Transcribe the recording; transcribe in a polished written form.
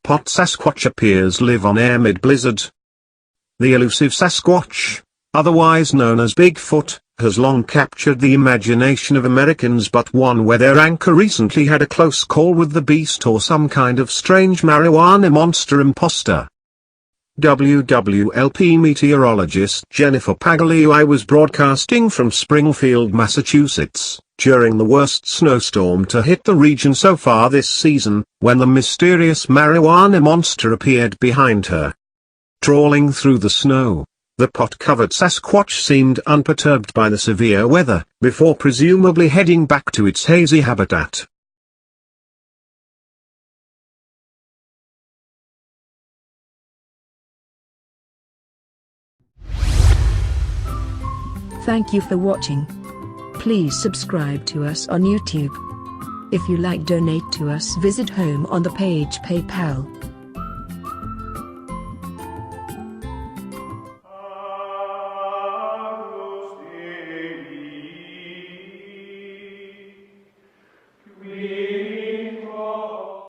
spot Sasquatch appears live on air mid-blizzard. The elusive Sasquatch, otherwise known as Bigfoot, has long captured the imagination of Americans, but one where their anchor recently had a close call with the beast or some kind of strange marijuana monster impostor. WWLP meteorologist Jennifer Pagliei was broadcasting from Springfield, Massachusetts, during the worst snowstorm to hit the region so far this season, when the mysterious marijuana monster appeared behind her. Trawling through the snow, the pot-covered Sasquatch seemed unperturbed by the severe weather, before presumably heading back to its hazy habitat. Thank you for watching. Please subscribe to us on YouTube. If you like, donate to us, visit home on the page PayPal.